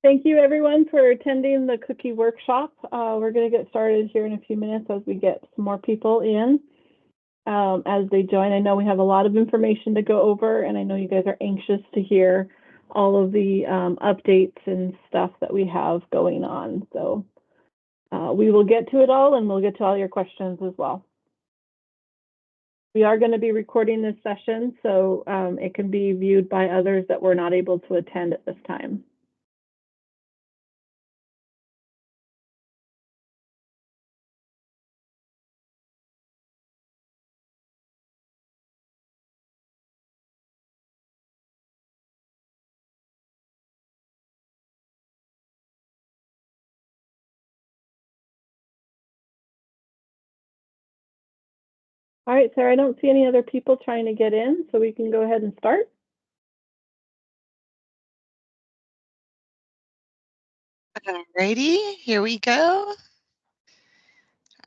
Thank you everyone for attending the cookie workshop. We're going to get started here in a few minutes as we get some more people in as they join. I know we have a lot of information to go over, and I know you guys are anxious to hear all of the updates and stuff that we have going on. So we will get to it all, and we'll get to all your questions as well. We are going to be recording this session, so it can be viewed by others that were not able to attend at this time. All right, Sarah, I don't see any other people trying to get in, so we can go ahead and start. Alrighty, here we go.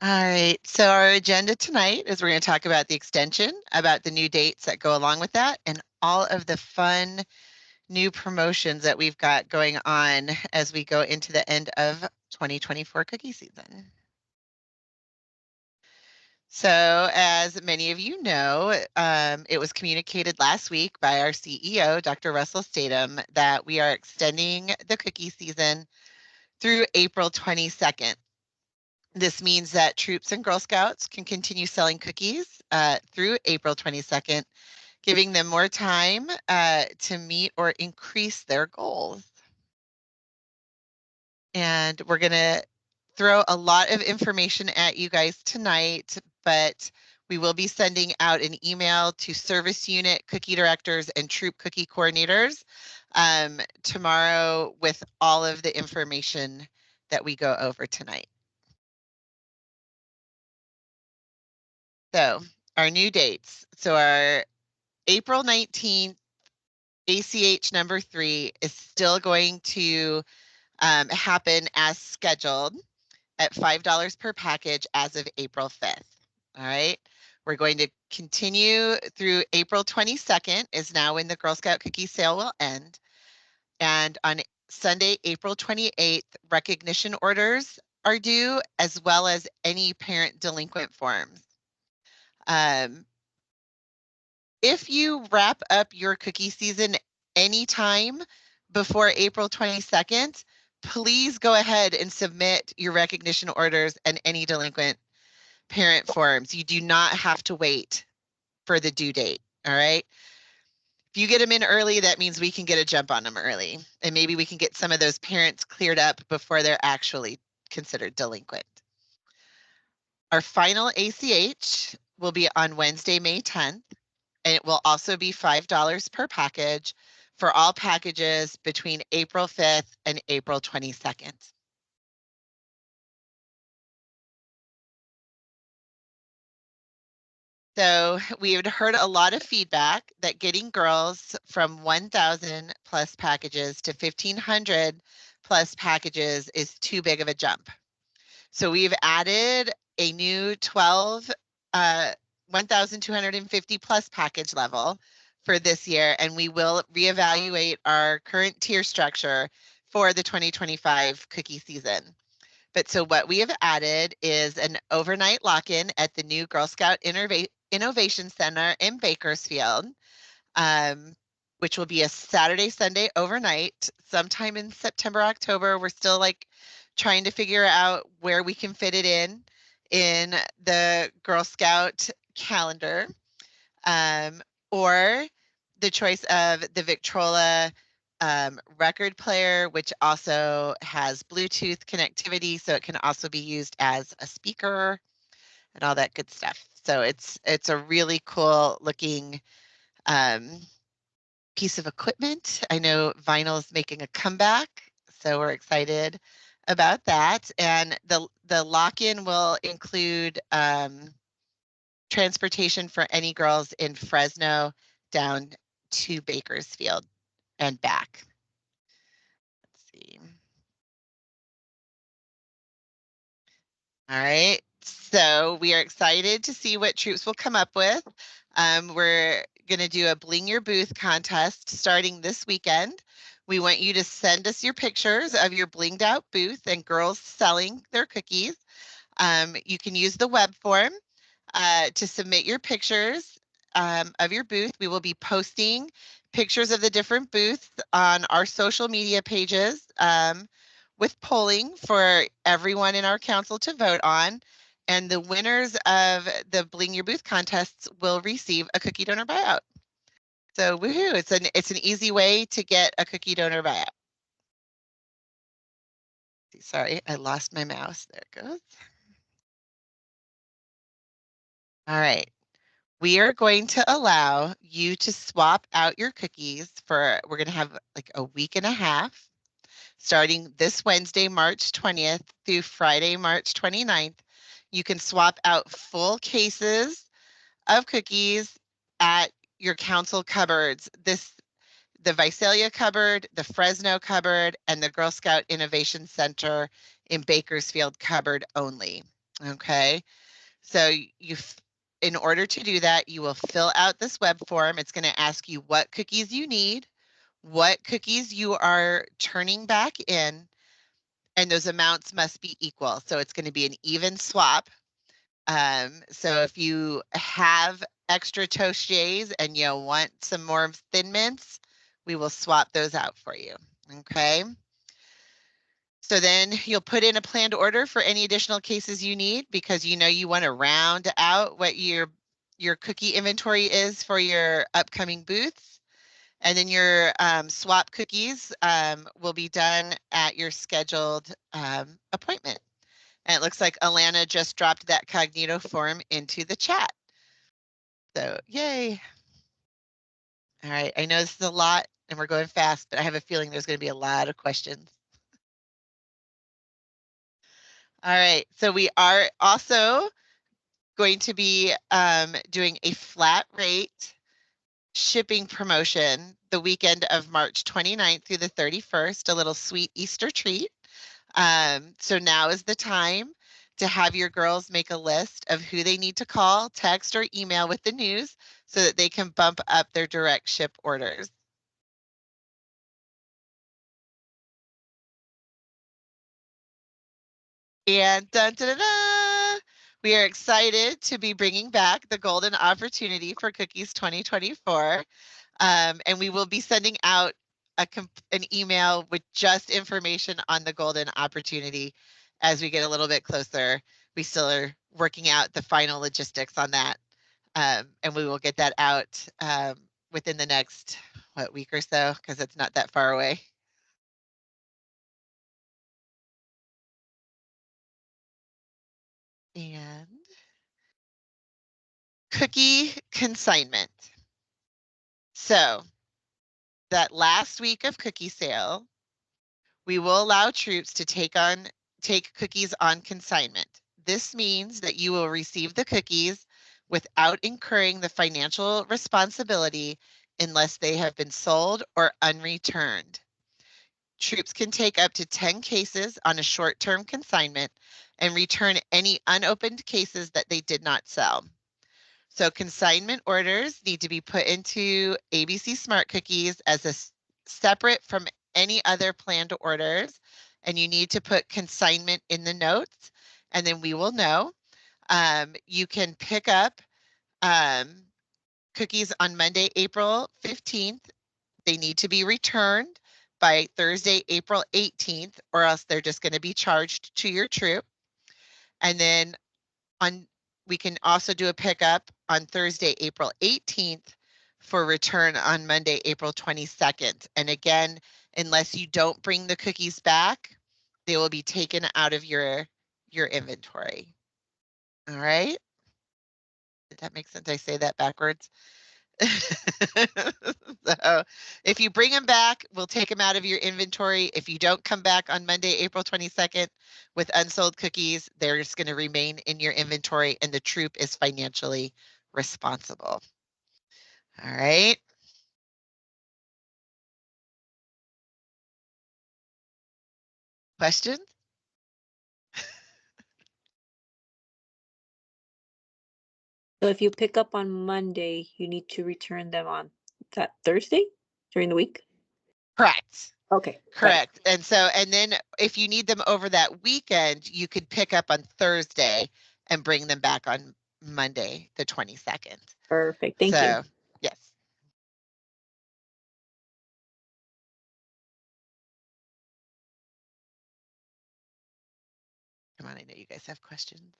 All right, so our agenda tonight is we're going to talk about the extension, about the new dates that go along with that, and all of the fun new promotions that we've got going on as we go into the end of 2024 cookie season. So as many of you know, it was communicated last week by our CEO, Dr. Russell Statham, that we are extending the cookie season through April 22nd. This means that troops and Girl Scouts can continue selling cookies through April 22nd, giving them more time to meet or increase their goals. And we're going to throw a lot of information at you guys tonight, but we will be sending out an email to service unit cookie directors and troop cookie coordinators tomorrow with all of the information that we go over tonight. So our new dates. So our April 19th ACH number 3 is still going to happen as scheduled at $5 per package as of April 5th. All right. We're going to continue through April 22nd is now when the Girl Scout cookie sale will end. And on Sunday, April 28th, recognition orders are due, as well as any parent delinquent forms. If you wrap up your cookie season anytime before April 22nd, please go ahead and submit your recognition orders and any delinquent parent forms. You do not have to wait for the due date, all right? If you get them in early, that means we can get a jump on them early, and maybe we can get some of those parents cleared up before they're actually considered delinquent. Our final ACH will be on Wednesday, May 10th. And it will also be $5 per package for all packages between April 5th and April 22nd. So we had heard a lot of feedback that getting girls from 1,000 plus packages to 1,500 plus packages is too big of a jump. So we've added a new 12 1,250 plus package level for this year, and we will reevaluate our current tier structure for the 2025 cookie season. But so what we have added is an overnight lock-in at the new Girl Scout Innovation Center in Bakersfield, which will be a Saturday, Sunday overnight, sometime in September, October. We're still like trying to figure out where we can fit it in the Girl Scout calendar, or the choice of the Victrola record player, which also has Bluetooth connectivity, so it can also be used as a speaker and all that good stuff. So it's a really cool looking piece of equipment. I know vinyl is making a comeback, so we're excited about that. And the lock-in will include transportation for any girls in Fresno down to Bakersfield and back. Let's see. All right. So we are excited to see what troops will come up with. We're going to do a Bling Your Booth contest starting this weekend We want you to send us your pictures of your blinged out booth and girls selling their cookies. You can use the web form to submit your pictures of your booth. We will be posting pictures of the different booths on our social media pages with polling for everyone in our council to vote on. And the winners of the Bling Your Booth contests will receive a cookie donor buyout. So woohoo, it's an easy way to get a cookie donor buyout. Sorry, I lost my mouse. There it goes. All right. We are going to allow you to swap out your cookies we're going to have like a week and a half, starting this Wednesday, March 20th through Friday, March 29th. You can swap out full cases of cookies at your council cupboards. The Visalia cupboard, the Fresno cupboard, and the Girl Scout Innovation Center in Bakersfield cupboard only. Okay. So in order to do that, you will fill out this web form. It's going to ask you what cookies you need, what cookies you are turning back in, and those amounts must be equal. So it's going to be an even swap. So if you have extra toastiers and you want some more Thin Mints, we will swap those out for you. Okay. So then you'll put in a planned order for any additional cases you need because you know you want to round out what your cookie inventory is for your upcoming booths. And then your swap cookies will be done at your scheduled appointment. And it looks like Alana just dropped that Cognito form into the chat. So yay. All right, I know this is a lot and we're going fast, but I have a feeling there's going to be a lot of questions. All right, so we are also going to be doing a flat rate shipping promotion the weekend of March 29th through the 31st, a little sweet Easter treat. So now is the time to have your girls make a list of who they need to call, text, or email with the news so that they can bump up their direct ship orders. And dun, dun, dun, dun, we are excited to be bringing back the golden opportunity for Cookies 2024. And we will be sending out an email with just information on the golden opportunity as we get a little bit closer. We still are working out the final logistics on that. And we will get that out within the next, week or so, because it's not that far away. And cookie consignment. So that last week of cookie sale, we will allow troops to take cookies on consignment. This means that you will receive the cookies without incurring the financial responsibility unless they have been sold or unreturned. Troops can take up to 10 cases on a short-term consignment and return any unopened cases that they did not sell. So consignment orders need to be put into ABC Smart Cookies as separate from any other planned orders. And you need to put consignment in the notes, and then we will know. You can pick up cookies on Monday, April 15th. They need to be returned by Thursday, April 18th, or else they're just going to be charged to your troop. And then we can also do a pickup on Thursday, April 18th for return on Monday, April 22nd. And again, unless you don't bring the cookies back, they will be taken out of your inventory. All right. Did that make sense? Did I say that backwards? So if you bring them back, we'll take them out of your inventory. If you don't come back on Monday, April 22nd with unsold cookies, they're just going to remain in your inventory and the troop is financially responsible. All right. Questions? So if you pick up on Monday, you need to return them on that Thursday during the week? Correct. Okay. got it. Correct. And then if you need them over that weekend, you could pick up on Thursday and bring them back on Monday, the 22nd. Perfect. Thank you. Yes. Come on, I know you guys have questions.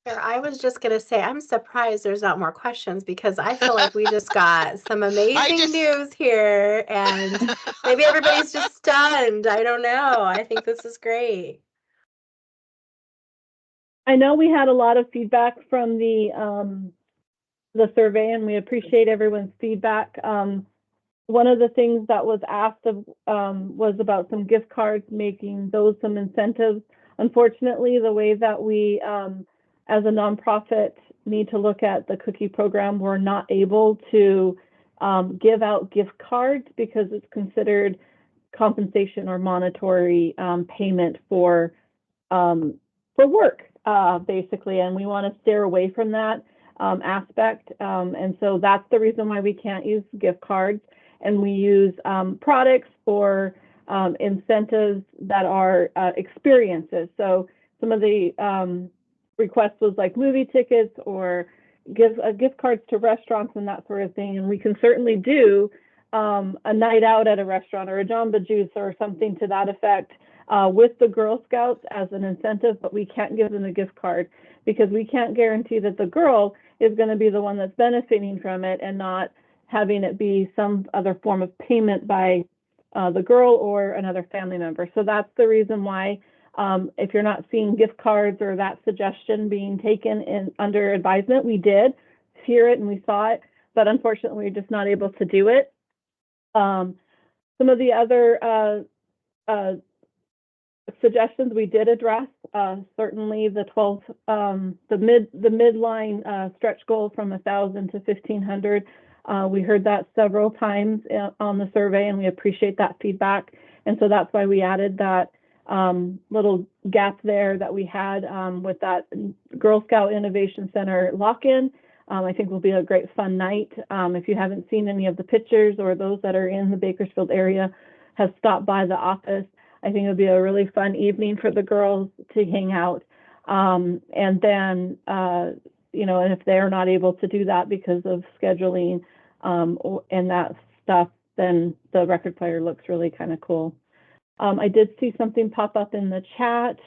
I was just going to say, I'm surprised there's not more questions because I feel like we just got some amazing news here and maybe everybody's just stunned. I don't know. I think this is great. I know we had a lot of feedback from the survey, and we appreciate everyone's feedback. One of the things that was asked of was about some gift cards, making those some incentives. Unfortunately, the way that we, as a nonprofit, need to look at the cookie program, we're not able to give out gift cards because it's considered compensation or monetary payment for work, basically, and we want to steer away from that aspect. And so that's the reason why we can't use gift cards, and we use products or incentives that are experiences. So some of the requests was like movie tickets or gift cards to restaurants and that sort of thing. And we can certainly do a night out at a restaurant or a Jamba Juice or something to that effect with the Girl Scouts as an incentive, but we can't give them a gift card because we can't guarantee that the girl is going to be the one that's benefiting from it and not having it be some other form of payment by the girl or another family member. So that's the reason why if you're not seeing gift cards or that suggestion being taken in under advisement, we did hear it and we saw it, but unfortunately we're just not able to do it. Some of the other suggestions we did address, certainly the 12, the midline stretch goal from 1,000 to 1,500. We heard that several times on the survey, and we appreciate that feedback. And so that's why we added that little gap there that we had with that Girl Scout Innovation Center lock-in. I think will be a great fun night. If you haven't seen any of the pictures or those that are in the Bakersfield area have stopped by the office, I think it'll be a really fun evening for the girls to hang out. And then, you know, and if they're not able to do that because of scheduling and that stuff, then the record player looks really kind of cool. I did see something pop up in the chat.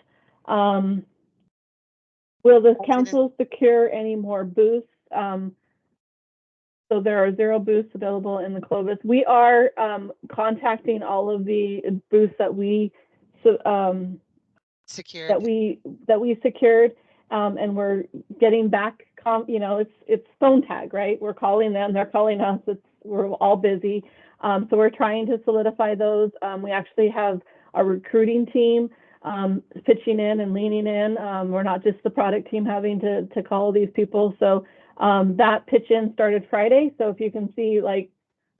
Will the council secure any more booths? So there are 0 booths available in the Clovis. We are contacting all of the booths that we secured, and we're getting back. You know, it's phone tag, right? We're calling them, they're calling us. We're all busy, so we're trying to solidify those. We actually have a recruiting team pitching in and leaning in. We're not just the product team having to call these people. So that pitch in started Friday. So if you can see, like,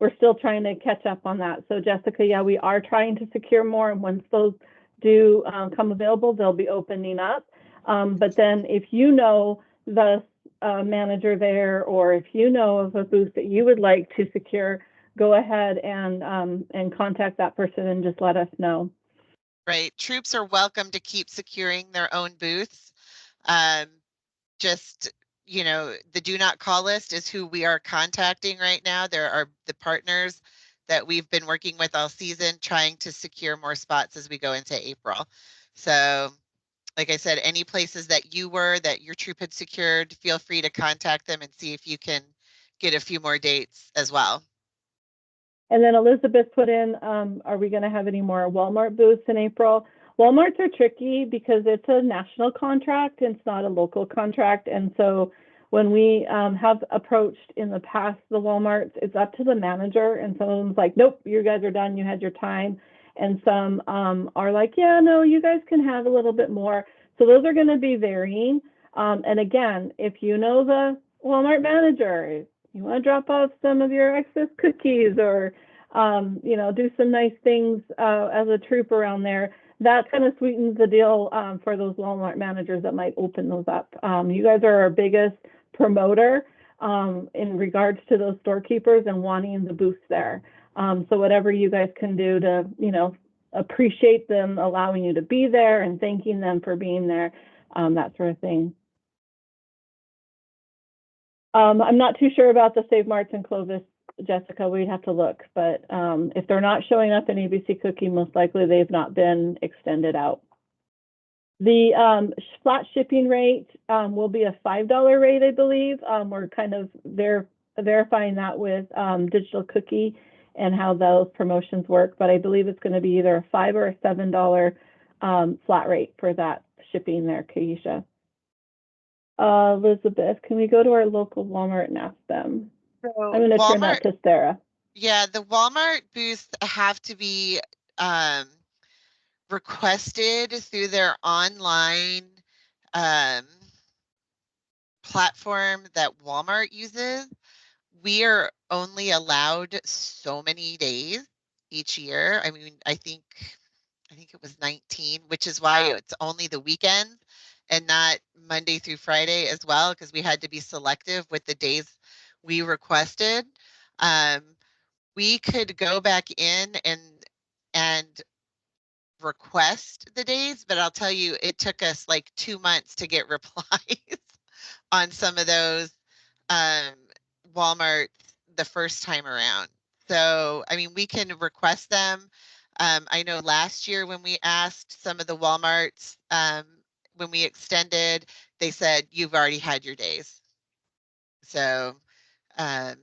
we're still trying to catch up on that. So Jessica, yeah, we are trying to secure more. And once those do come available, they'll be opening up. But then if you know the manager there, or if you know of a booth that you would like to secure, go ahead and contact that person and just let us know. Right. Troops are welcome to keep securing their own booths. Just, you know, the do not call list is who we are contacting right now. There are the partners that we've been working with all season, trying to secure more spots as we go into April. So like I said, any places that your troop had secured, feel free to contact them and see if you can get a few more dates as well. And then Elizabeth put in, are we going to have any more Walmart booths in April? Walmarts are tricky because it's a national contract and it's not a local contract. And so when we have approached in the past the Walmarts, it's up to the manager. And some of them's like, nope, you guys are done. You had your time. And some are like, yeah, no, you guys can have a little bit more. So those are going to be varying. And again, if you know the Walmart manager, you want to drop off some of your excess cookies or, you know, do some nice things as a troop around there, that kind of sweetens the deal for those Walmart managers that might open those up. You guys are our biggest promoter in regards to those storekeepers and wanting the booths there. So whatever you guys can do to, appreciate them allowing you to be there and thanking them for being there, that sort of thing. I'm not too sure about the Save Marts and Clovis, Jessica. We'd have to look, but if they're not showing up in ABC Cookie, most likely they've not been extended out. The flat shipping rate will be a $5 rate, I believe. We're kind of verifying that with Digital Cookie and how those promotions work, but I believe it's going to be either a $5 or a $7 flat rate for that shipping there, Kaisha. Elizabeth, can we go to our local Walmart and ask them? So I'm going to turn that to Sarah. Yeah, the Walmart booths have to be requested through their online platform that Walmart uses. We are only allowed so many days each year. I mean, I think it was 19, which is why it's only the weekends and not Monday through Friday as well, because we had to be selective with the days we requested. We could go back in and request the days, but I'll tell you, it took us like 2 months to get replies on some of those Walmart the first time around. So, I mean, we can request them. I know last year when we asked some of the Walmarts, when we extended, they said, you've already had your days. So, but,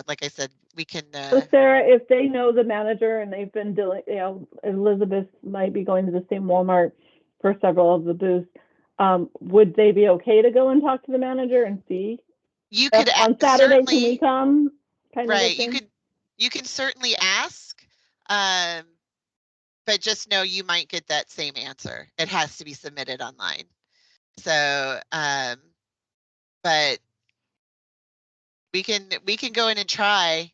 like I said, we can. So Sarah, if they know the manager and they've been doing, Elizabeth might be going to the same Walmart for several of the booths. Would they be okay to go and talk to the manager and see? You could on Saturday, can we come? Right. You can certainly ask, but just know you might get that same answer. It has to be submitted online. So, but we can go in and try.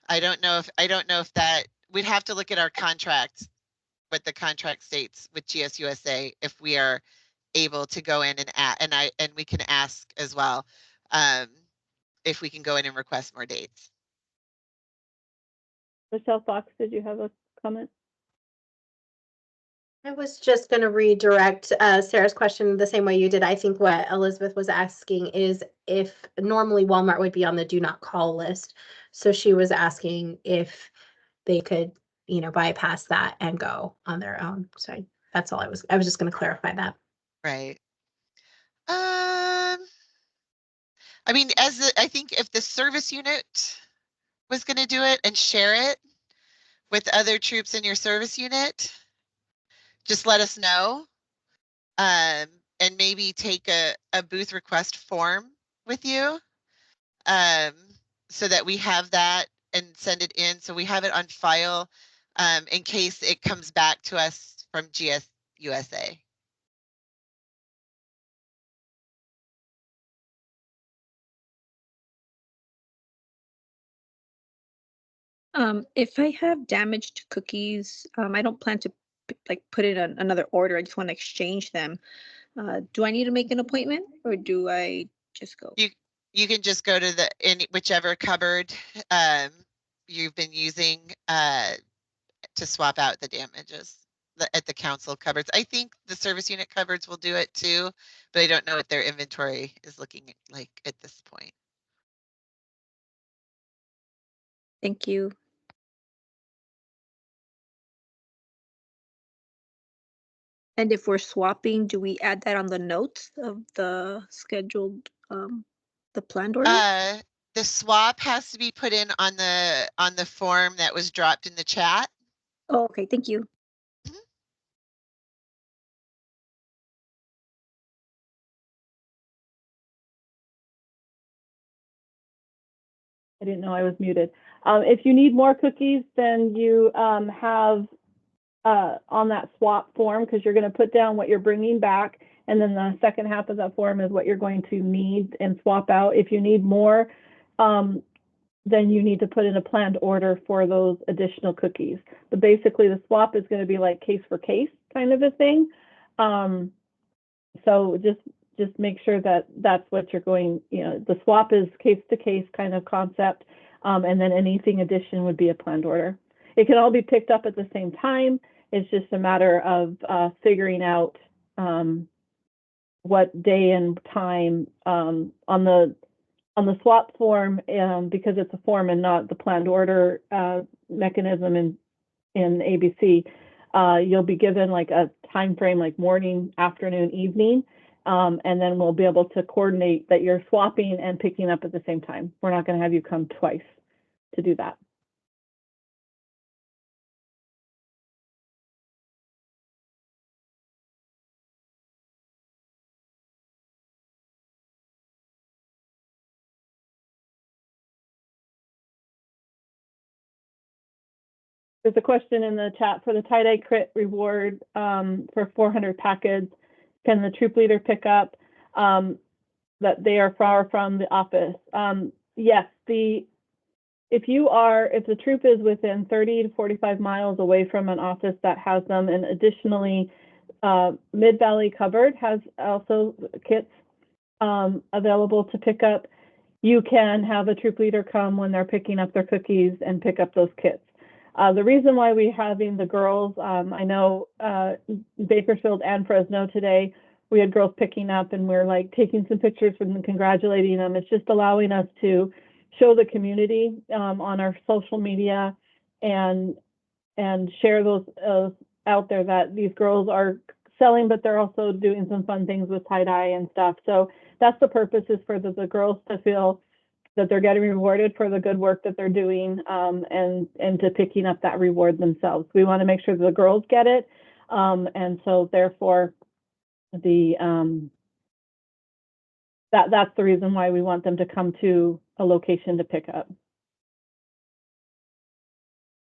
I don't know if that we'd have to look at our contract, what the contract states with GSUSA, if we are able to go in and we can ask as well, if we can go in and request more dates. Michelle Fox, did you have a comment? I was just going to redirect Sarah's question the same way you did. I think what Elizabeth was asking is if normally Walmart would be on the do not call list. So she was asking if they could, bypass that and go on their own. So that's all I was just going to clarify that. Right. I mean, I think if the service unit was going to do it and share it with other troops in your service unit, just let us know, and maybe take a booth request form with you, so that we have that and send it in, so we have it on file, in case it comes back to us from GSUSA. If I have damaged cookies, I don't plan to put in another order. I just want to exchange them. Do I need to make an appointment or do I just go? You can just go to whichever cupboard you've been using to swap out the damages at the council cupboards. I think the service unit cupboards will do it too, but I don't know what their inventory is looking like at this point. Thank you. And if we're swapping, do we add that on the notes of the scheduled, the planned order? The swap has to be put in on the form that was dropped in the chat. Oh, okay, thank you. Mm-hmm. I didn't know I was muted. If you need more cookies, then you have on that swap form, because you're going to put down what you're bringing back, and then the second half of that form is what you're going to need and swap out. If you need more, then you need to put in a planned order for those additional cookies. But basically, the swap is going to be like case for case kind of a thing. So just make sure that that's what you're going. The swap is case to case kind of concept. And then anything addition would be a planned order. It can all be picked up at the same time. It's just a matter of figuring out what day and time on the swap form, because it's a form and not the planned order mechanism in ABC. You'll be given like a time frame, like morning, afternoon, evening, and then we'll be able to coordinate that you're swapping and picking up at the same time. We're not going to have you come twice to do that. There's a question in the chat for the tie-dye crit reward for 400 packages. Can the troop leader pick up that they are far from the office? Yes, if the troop is within 30 to 45 miles away from an office that has them, and additionally, Mid-Valley Cupboard has also kits available to pick up. You can have a troop leader come when they're picking up their cookies and pick up those kits. The reason why we're having the girls, I know Bakersfield and Fresno today, we had girls picking up and we're like taking some pictures with them, congratulating them. It's just allowing us to show the community on our social media and share those out there that these girls are selling, but they're also doing some fun things with tie-dye and stuff. So that's the purpose, is for the girls to feel that they're getting rewarded for the good work that they're doing, and to picking up that reward themselves. We want to make sure the girls get it, and so therefore that's the reason why we want them to come to a location to pick up.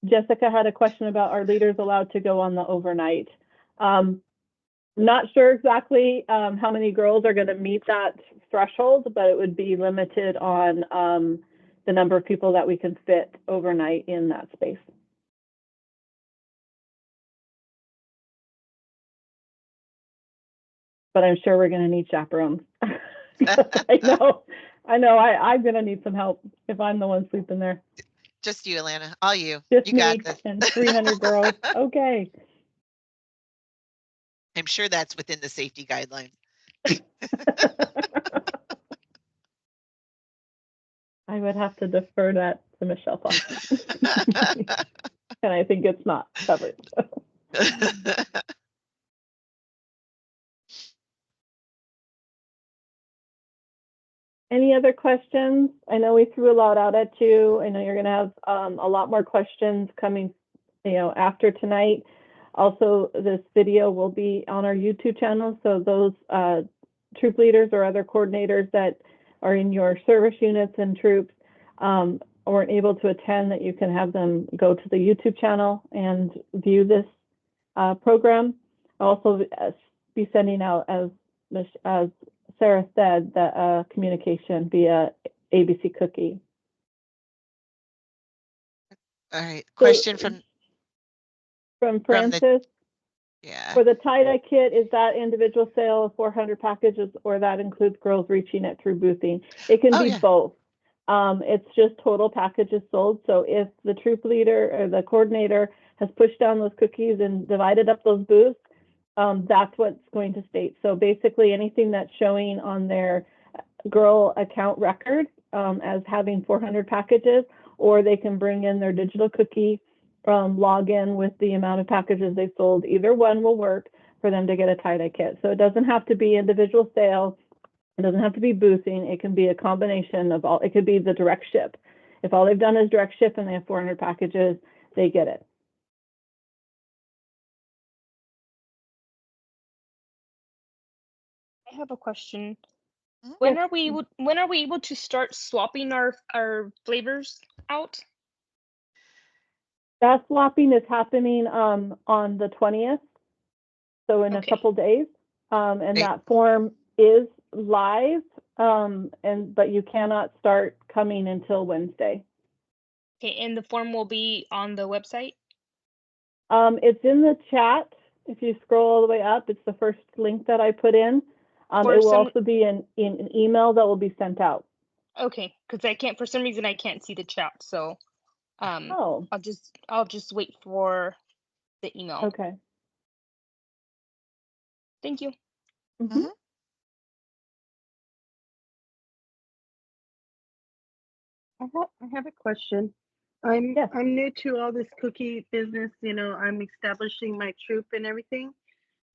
Jessica had a question about, are leaders allowed to go on the overnight? Not sure exactly how many girls are going to meet that threshold, but it would be limited on the number of people that we can fit overnight in that space. But I'm sure we're going to need chaperones. I know. I'm going to need some help if I'm the one sleeping there. Just you, Alana. All you. Just you me got this. And 300 girls. Okay. I'm sure that's within the safety guidelines. I would have to defer that to Michelle Fox. And I think it's not covered. Any other questions? I know we threw a lot out at you. I know you're going to have a lot more questions coming, after tonight. Also, this video will be on our YouTube channel, so those troop leaders or other coordinators that are in your service units and troops weren't able to attend, that you can have them go to the YouTube channel and view this program. I'll also be sending out, as Sarah said, the communication via ABC Cookie. All right. Question from Francis. Yeah. For the tie-dye kit, is that individual sale of 400 packages, or that includes girls reaching it through boothing? It can be both. It's just total packages sold. So if the troop leader or the coordinator has pushed down those cookies and divided up those booths, that's what's going to state. So basically anything that's showing on their girl account record as having 400 packages, or they can bring in their digital cookie log in with the amount of packages they sold. Either one will work for them to get a tie-dye kit. So it doesn't have to be individual sale. It doesn't have to be boothing. It can be a combination of all. It could be the direct ship. If all they've done is direct ship and they have 400 packages, they get it. I have a question. Mhm. When are we able to start swapping our flavors out? That swapping is happening on the 20th, so in a couple days, and that form is live, but you cannot start coming until Wednesday. Okay, and the form will be on the website? It's in the chat. If you scroll all the way up, it's the first link that I put in. It will also be in an email that will be sent out. Okay, because I can't, for some reason, I can't see the chat. So Oh, I'll just wait for the email. okay. Thank you. Mhm. I have a question. I'm Yes. I'm new to all this cookie business. You know, I'm establishing my troop and everything.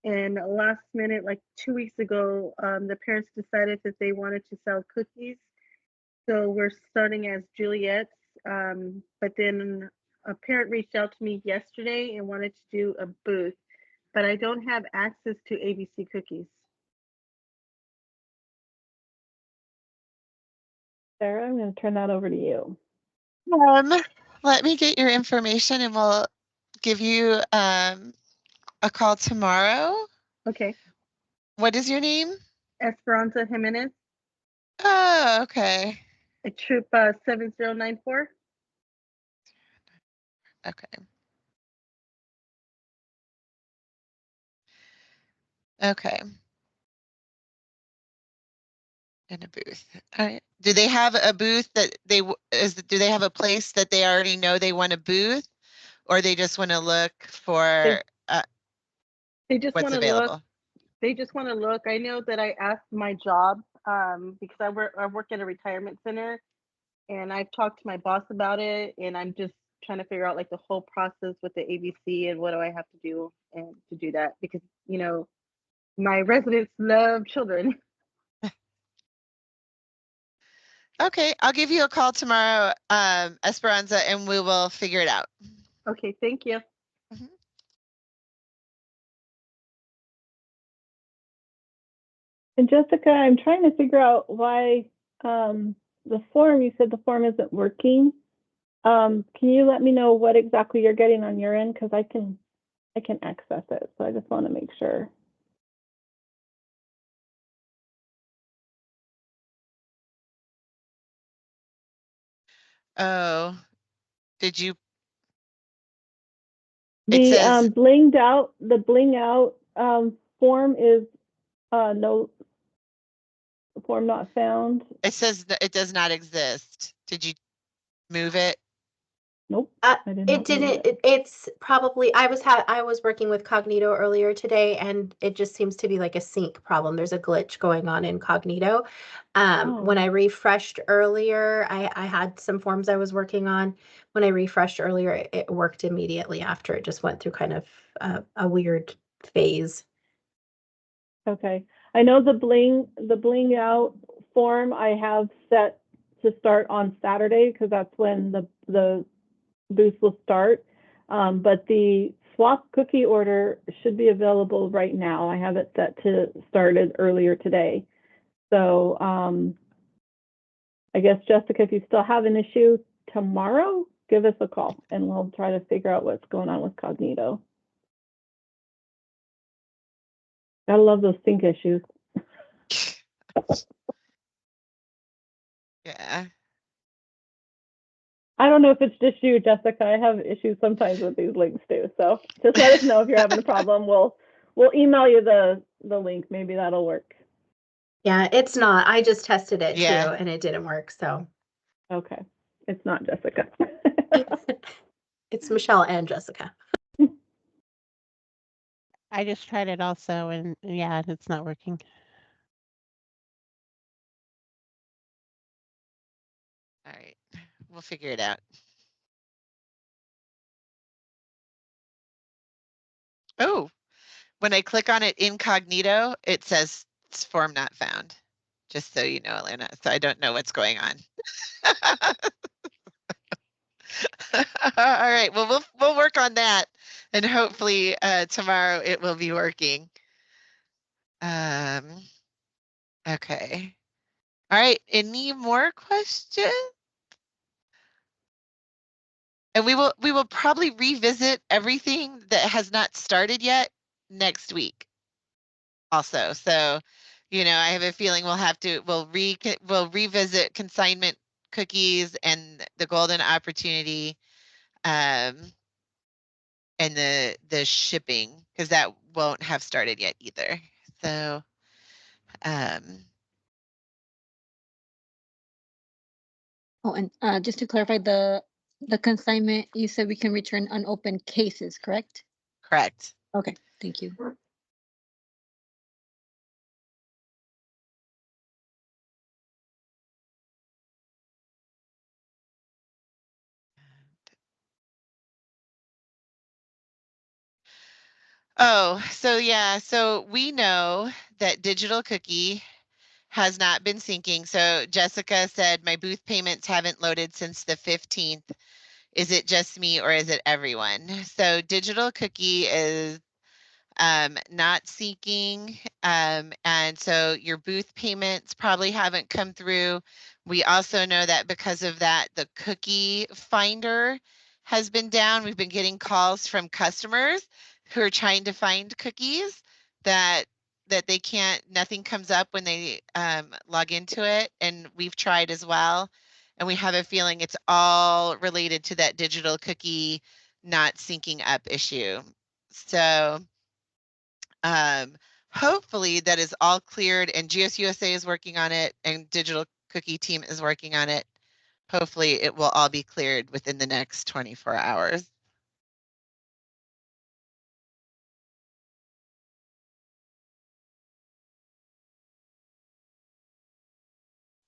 And last minute, like 2 weeks ago, the parents decided that they wanted to sell cookies. So we're starting as Juliet's. But then a parent reached out to me yesterday and wanted to do a booth, but I don't have access to ABC cookies. Sarah, I'm going to turn that over to you. Let me get your information and we'll give you a call tomorrow. Okay. What is your name? Esperanza Jimenez, Oh, okay. a troop 7094. Okay. Okay. In a booth. All right. Do they have a booth that do they have a place that they already know they want a booth, or they just want to look for They just what's want to look. available? They just want to look. I know that I asked my job because I work at a retirement center, and I've talked to my boss about it, and I'm just trying to figure out like the whole process with the ABC and what do I have to do and to do that, because you know my residents love children. Okay, I'll give you a call tomorrow, Esperanza, and we will figure it out. Okay, thank you. Mhm. And Jessica, I'm trying to figure out why the form, you said the form isn't working. Can you let me know what exactly you're getting on your end? Because I can access it. So I just want to make sure. Oh, did you? The It says the bling out form is no form not found. it says that it does not exist. Did you move it? Nope. I did It not move didn't. it. It's probably I was working with Cognito earlier today, and it just seems to be like a sync problem. There's a glitch going on in Cognito. When Oh. I refreshed earlier, I had some forms I was working on. When I refreshed earlier, it worked immediately after. It just went through kind of a weird phase. Okay. I know the bling out form I have set to start on Saturday because that's when the booth will start. But the swap cookie order should be available right now. I have it set to started earlier today. So I guess, Jessica, if you still have an issue tomorrow, give us a call and we'll try to figure out what's going on with Cognito. Gotta love those sync issues. Yeah. I don't know if it's just you, Jessica. I have issues sometimes with these links too. So just let us know if you're having a problem. We'll email you the link. Maybe that'll work. Yeah, it's not. I just tested it Yeah. too, and it didn't work. So Okay, it's not Jessica. it's Michelle and Jessica. I just tried it also, and yeah, it's not working. All right. We'll figure it out. Oh, when I click on it incognito, it says it's form not found. Just so you know, Elena. So I don't know what's going on. All right. Well, we'll work on that, and hopefully tomorrow it will be working. Okay. All right. Any more questions? And we will probably revisit everything that has not started yet next week. Also, so I have a feeling we'll revisit consignment cookies and the golden opportunity, and the shipping, because that won't have started yet either. So Oh, and just to clarify, the consignment, you said we can return unopened cases, correct? Correct. Okay, thank you. Oh, so yeah, so we know that digital cookie has not been syncing. So Jessica said my booth payments haven't loaded since the 15th. Is it just me or is it everyone? So digital cookie is not seeking. And so your booth payments probably haven't come through. We also know that because of that, the cookie finder has been down. We've been getting calls from customers who are trying to find cookies that they can't, nothing comes up when they log into it. And we've tried as well. And we have a feeling it's all related to that digital cookie not syncing up issue. So hopefully that is all cleared and GSUSA is working on it and digital cookie team is working on it. Hopefully it will all be cleared within the next 24 hours.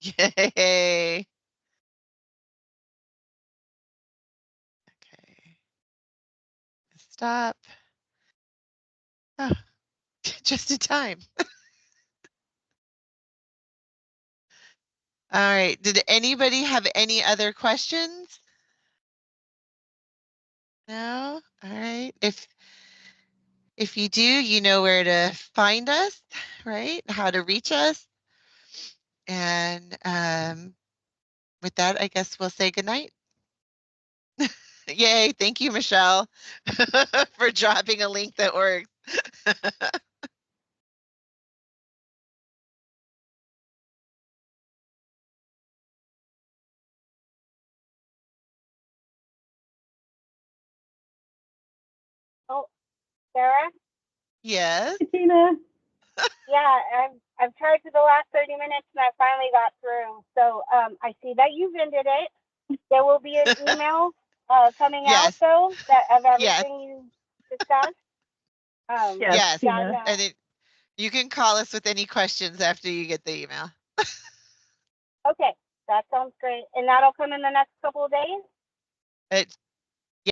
Yay. Okay. Stop. Oh, just in time. All right. Did anybody have any other questions? No? All right. If you do, you know where to find us, right? How to reach us. And with that, I guess we'll say goodnight. Yay. Thank you, Michelle, for dropping a link that works. Oh, Sarah? Yes. Tina. Yeah, I've tried for the last 30 minutes and I finally got through. So I see that you've ended it. There will be an email coming out Yes. though that of Yes. everything you discussed. Yes. Tina. And you can call us with any questions after you get the email. Okay, that sounds great. And that'll come in the next couple of days?